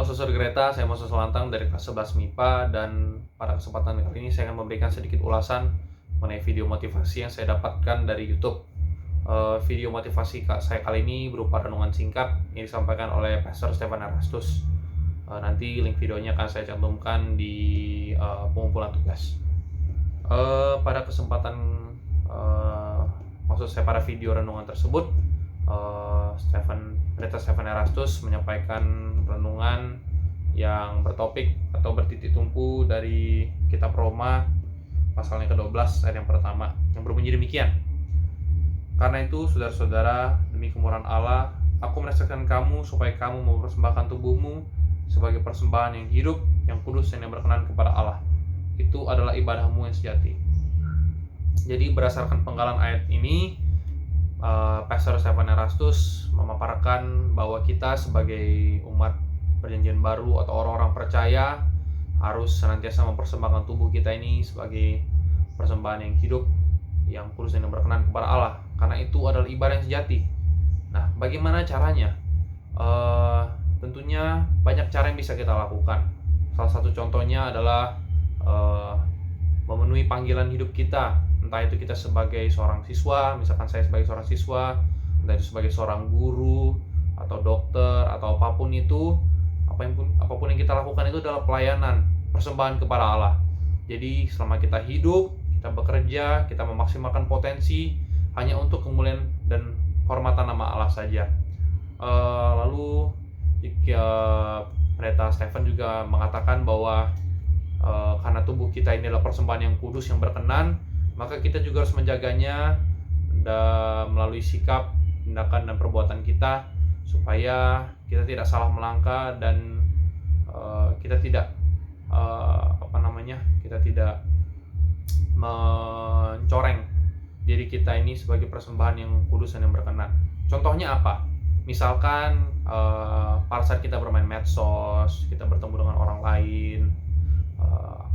Halo Suster Greta, saya Moses Lantang dari kelas 11 MIPA, dan pada kesempatan kali ini saya akan memberikan sedikit ulasan mengenai video motivasi yang saya dapatkan dari YouTube. Video motivasi saya kali ini berupa renungan singkat yang disampaikan oleh Pastor Stephen Erastus. Nanti link videonya akan saya cantumkan di pengumpulan tugas. Pada kesempatan maksud saya pada video renungan tersebut, Pendeta Stephen Erastus menyampaikan renungan yang bertopik atau bertitik tumpu dari kitab Roma pasal yang ke-12 ayat yang pertama, yang berbunyi demikian. Karena itu, saudara-saudara, demi kemurahan Allah, aku menasihatkan kamu supaya kamu mempersembahkan tubuhmu sebagai persembahan yang hidup, yang kudus, dan yang berkenan kepada Allah. Itu adalah ibadahmu yang sejati. Jadi berdasarkan penggalan ayat ini, Pastor Stephen Erastus memaparkan bahwa kita sebagai umat perjanjian baru atau orang-orang percaya harus senantiasa mempersembahkan tubuh kita ini sebagai persembahan yang hidup, yang kudus, dan yang berkenan kepada Allah, karena itu adalah ibadah yang sejati. Nah, bagaimana caranya? Tentunya banyak cara yang bisa kita lakukan. Salah satu contohnya adalah memenuhi panggilan hidup kita, entah itu kita sebagai seorang siswa, misalkan saya sebagai seorang siswa, entah itu sebagai seorang guru atau dokter atau apapun itu, apapun yang kita lakukan itu adalah pelayanan, persembahan kepada Allah. Jadi selama kita hidup, kita bekerja, kita memaksimalkan potensi hanya untuk kemuliaan dan kehormatan nama Allah saja. Lalu Pendeta Stephen juga mengatakan bahwa karena tubuh kita ini adalah persembahan yang kudus, yang berkenan, maka kita juga harus menjaganya melalui sikap, tindakan, dan perbuatan kita, supaya kita tidak salah melangkah dan kita tidak kita tidak mencoreng diri kita ini sebagai persembahan yang kudus dan yang berkenan. Contohnya apa? Misalkan pada saat kita bermain medsos, kita bertemu dengan orang lain,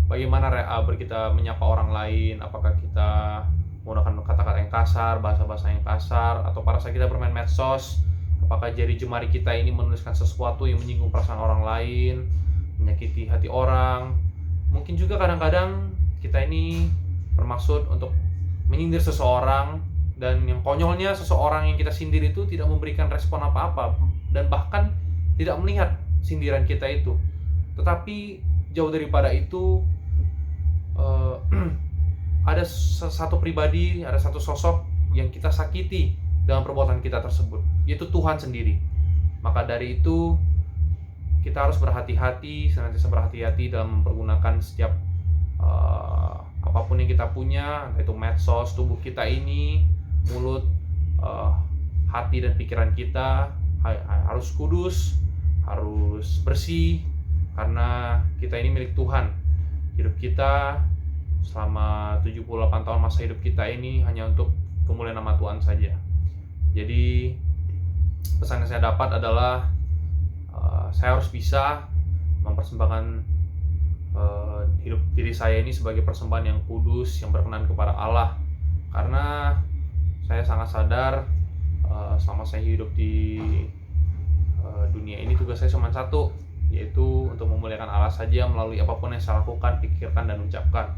bagaimana kita menyapa orang lain, apakah kita menggunakan kata-kata yang kasar, bahasa-bahasa yang kasar, atau pada saat kita bermain medsos, apakah jari jemari kita ini menuliskan sesuatu yang menyinggung perasaan orang lain, menyakiti hati orang. Mungkin juga kadang-kadang kita ini bermaksud untuk menyindir seseorang, dan yang konyolnya seseorang yang kita sindir itu tidak memberikan respon apa-apa, dan bahkan tidak melihat sindiran kita itu. Tetapi jauh daripada itu, ada satu pribadi, ada satu sosok yang kita sakiti dalam perbuatan kita tersebut, yaitu Tuhan sendiri. Maka dari itu kita harus berhati-hati, senantiasa berhati-hati dalam mempergunakan setiap apapun yang kita punya, entah itu medsos, tubuh kita ini, mulut, hati, dan pikiran kita harus kudus, harus bersih, karena kita ini milik Tuhan. Hidup kita selama 78 tahun masa hidup kita ini hanya untuk kemuliaan nama Tuhan saja. Jadi pesan yang saya dapat adalah saya harus bisa mempersembahkan hidup diri saya ini sebagai persembahan yang kudus, yang berkenan kepada Allah. Karena saya sangat sadar selama saya hidup di dunia ini, tugas saya cuma satu, yaitu untuk memuliakan Allah saja melalui apapun yang saya lakukan, pikirkan, dan ucapkan.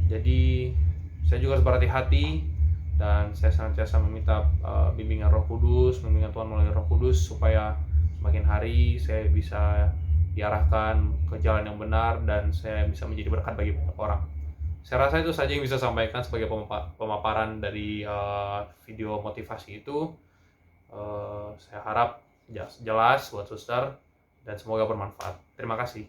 Jadi saya juga harus berhati-hati, dan saya senantiasa meminta bimbingan Roh Kudus, bimbingan Tuhan melalui Roh Kudus, supaya semakin hari saya bisa diarahkan ke jalan yang benar dan saya bisa menjadi berkat bagi banyak orang. Saya rasa itu saja yang bisa saya sampaikan sebagai pemaparan dari video motivasi itu. Saya harap jelas buat suster, dan semoga bermanfaat. Terima kasih.